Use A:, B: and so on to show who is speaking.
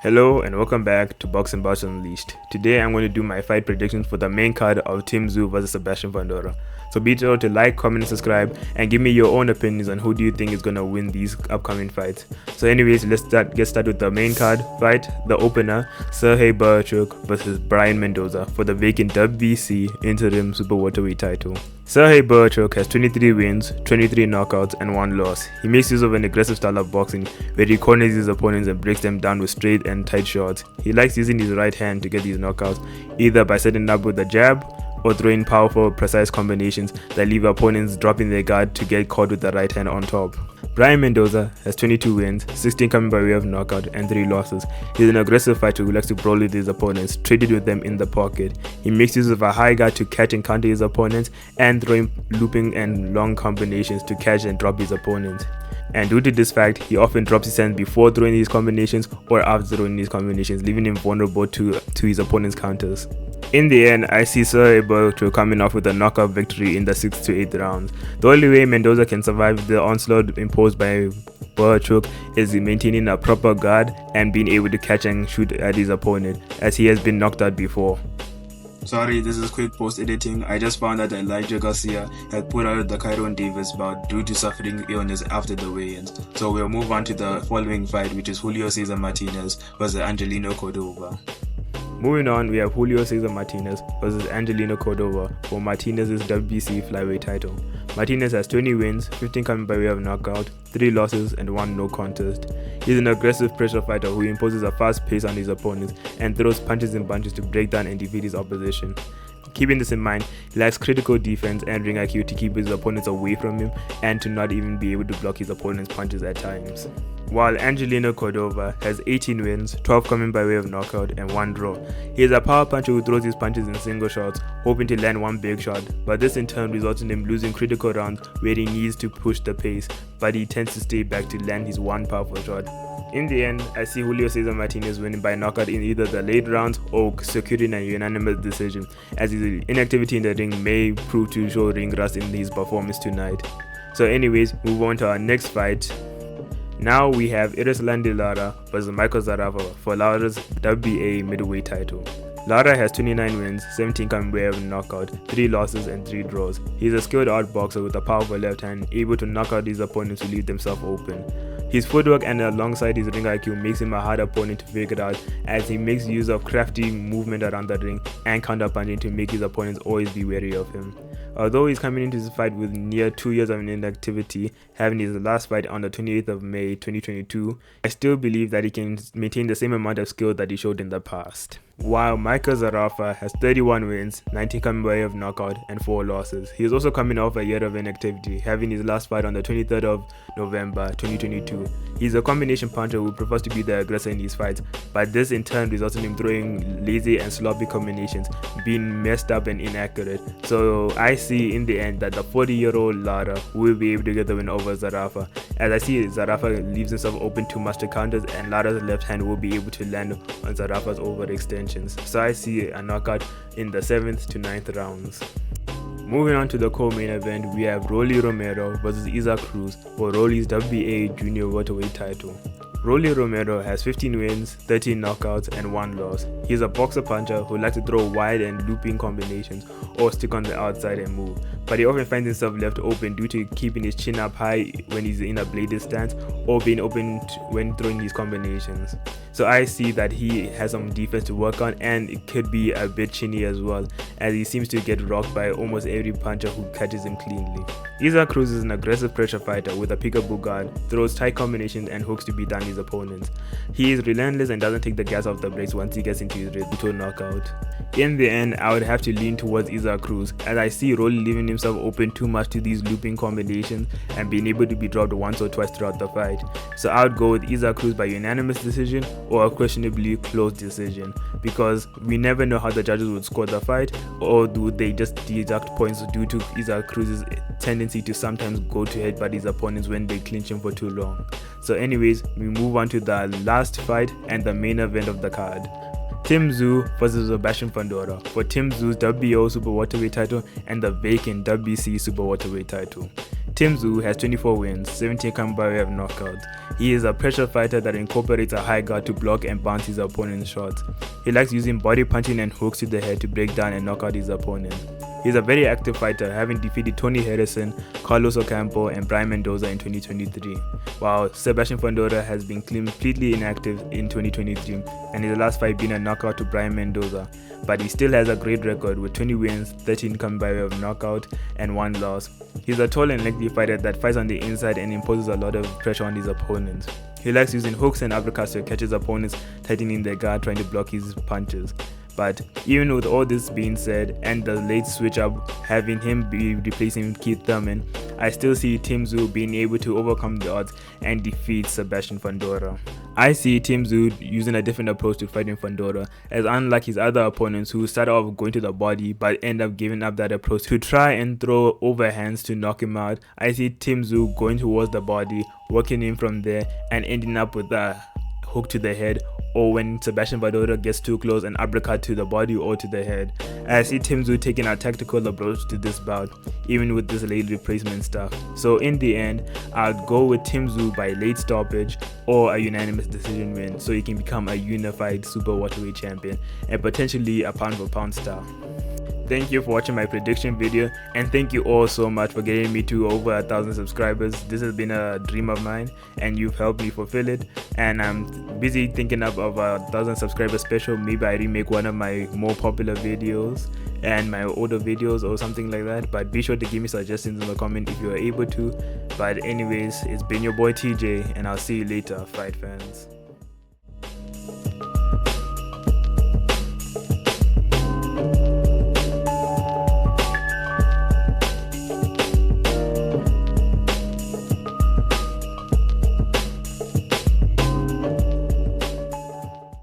A: Hello and welcome back to Boxing Boss Unleashed. Today I'm going to do my fight predictions for the main card of Tim Tszyu vs Sebastian Fundora. So be sure to like, comment, and subscribe and give me your own opinions on who do you think is going to win these upcoming fights. So anyways, let's get started with the main card fight, the opener, Sergey Bohachuk vs Brian Mendoza for the vacant WBC interim super welterweight title. Sergey Bohachuk has 23 wins, 23 knockouts, and 1 loss. He makes use of an aggressive style of boxing where he corners his opponents and breaks them down with straight and tight shots. He likes using his right hand to get these knockouts, either by setting up with a jab or throwing powerful, precise combinations that leave opponents dropping their guard to get caught with the right hand on top. Brian Mendoza has 22 wins, 16 coming by way of knockout, and 3 losses. He's an aggressive fighter who likes to brawl with his opponents, trading with them in the pocket. He makes use of a high guard to catch and counter his opponents, and throwing looping and long combinations to catch and drop his opponents. And due to this fact, he often drops his hands before throwing these combinations or after throwing these combinations, leaving him vulnerable to his opponent's counters. In the end, I see Sergey Bohachuk coming off with a knockout victory in the 6th to 8th rounds. The only way Mendoza can survive the onslaught imposed by Bohachuk is maintaining a proper guard and being able to catch and shoot at his opponent, as he has been knocked out before. Sorry, this is quick post-editing. I just found out that Elijah Garcia had put out the Kyron Davis bout due to suffering illness after the weigh-ins. So we'll move on to the following fight, which is Julio Cesar Martinez vs Angelino Cordova. Moving on, we have Julio Cesar Martinez vs Angelino Cordova for Martinez's WBC flyweight title. Martinez has 20 wins, 15 coming by way of knockout, 3 losses, and 1 no contest. He's an aggressive pressure fighter who imposes a fast pace on his opponents and throws punches and bunches to break down and defeat his opposition. Keeping this in mind, he lacks critical defense and ring IQ to keep his opponents away from him and to not even be able to block his opponent's punches at times. While Angelino Cordova has 18 wins, 12 coming by way of knockout, and 1 draw. He is a power puncher who throws his punches in single shots, hoping to land one big shot, but this in turn results in him losing critical rounds where he needs to push the pace, but he tends to stay back to land his one powerful shot. In the end, I see Julio Cesar Martinez winning by knockout in either the late rounds or securing a unanimous decision, as his inactivity in the ring may prove to show ring rust in his performance tonight. So anyways, move on to our next fight. Now we have Erislandy Lara vs Michael Zarafa for Lara's WBA middleweight title. Lara has 29 wins, 17 coming by way of knockout, 3 losses, and 3 draws. He is a skilled outboxer with a powerful left hand, able to knock out his opponents who leave themselves open. His footwork and alongside his ring IQ makes him a hard opponent to figure out, as he makes use of crafty movement around the ring and counter-punching to make his opponents always be wary of him. Although he's coming into this fight with near 2 years of inactivity, having his last fight on the 28th of May 2022, I still believe that he can maintain the same amount of skill that he showed in the past. While Michael Zarafa has 31 wins, 19 coming by way of knockout, and 4 losses. He is also coming off a year of inactivity, having his last fight on the 23rd of November 2022. He's a combination puncher who prefers to be the aggressor in his fights, but this in turn results in him throwing lazy and sloppy combinations, being messed up and inaccurate. So I see in the end that the 40-year-old Lara will be able to get the win over Zarafa, as I see Zarafa leaves himself open to master counters and Lara's left hand will be able to land on Zarafa's overextensions. So I see a knockout in the 7th to 9th rounds. Moving on to the co-main event, we have Rolly Romero vs Isaac Cruz for Rolly's WBA junior welterweight title. Rolly Romero has 15 wins, 13 knockouts, and 1 loss. He is a boxer puncher who likes to throw wide and looping combinations or stick on the outside and move, but he often finds himself left open due to keeping his chin up high when he's in a bladed stance or being open when throwing these combinations. So I see that he has some defense to work on, and it could be a bit chinny as well, as he seems to get rocked by almost every puncher who catches him cleanly. Isaac Cruz is an aggressive pressure fighter with a peekaboo guard, throws tight combinations and hooks to beat down his opponents. He is relentless and doesn't take the gas off the brakes once he gets into his rhythm to a knockout. In the end, I would have to lean towards Isaac Cruz, as I see Rolly leaving himself open too much to these looping combinations and being able to be dropped once or twice throughout the fight. So I would go with Isaac Cruz by unanimous decision or a questionably close decision, because we never know how the judges would score the fight, or do they just deduct points due to Isaac Cruz's tendency to sometimes go to headbutt his opponents when they clinch him for too long. So anyways, we move on to the last fight and the main event of the card. Tim Tszyu versus Sebastian Fundora for Tim Tszyu's WBO Super Welterweight title and the vacant WBC Super Welterweight title. Tim Tszyu has 24 wins, 17 come by way of knockouts. He is a pressure fighter that incorporates a high guard to block and bounce his opponent's shots. He likes using body punching and hooks to the head to break down and knock out his opponent. He's a very active fighter, having defeated Tony Harrison, Carlos Ocampo, and Brian Mendoza in 2023, while Sebastian Fundora has been completely inactive in 2023, and his last fight being a knockout to Brian Mendoza. But he still has a great record with 20 wins, 13 come by way of knockout, and 1 loss. He's a tall and lengthy fighter that fights on the inside and imposes a lot of pressure on his opponents. He likes using hooks and uppercuts to catch his opponents, tightening their guard, trying to block his punches. But even with all this being said and the late switch up having him be replacing Keith Thurman, I still see Tim Tszyu being able to overcome the odds and defeat Sebastian Fundora. I see Tim Tszyu using a different approach to fighting Fundora, as unlike his other opponents who start off going to the body but end up giving up that approach to try and throw overhands to knock him out. I see Tim Tszyu going towards the body, working in from there and ending up with a hook to the head, or when Sebastian Fundora gets too close, an uppercut to the body or to the head. I see Tim Tszyu taking a tactical approach to this bout, even with this late replacement stuff. So in the end, I'll go with Tim Tszyu by late stoppage or a unanimous decision win, so he can become a unified super welterweight champion and potentially a pound for pound star. Thank you for watching my prediction video, and thank you all so much for getting me to over 1,000 subscribers. This has been a dream of mine and you've helped me fulfill it, and I'm busy thinking of a 1,000 subscriber special. Maybe I remake one of my more popular videos and my older videos or something like that, but be sure to give me suggestions in the comment if you are able to. But anyways, it's been your boy TJ, and I'll see you later, fight fans.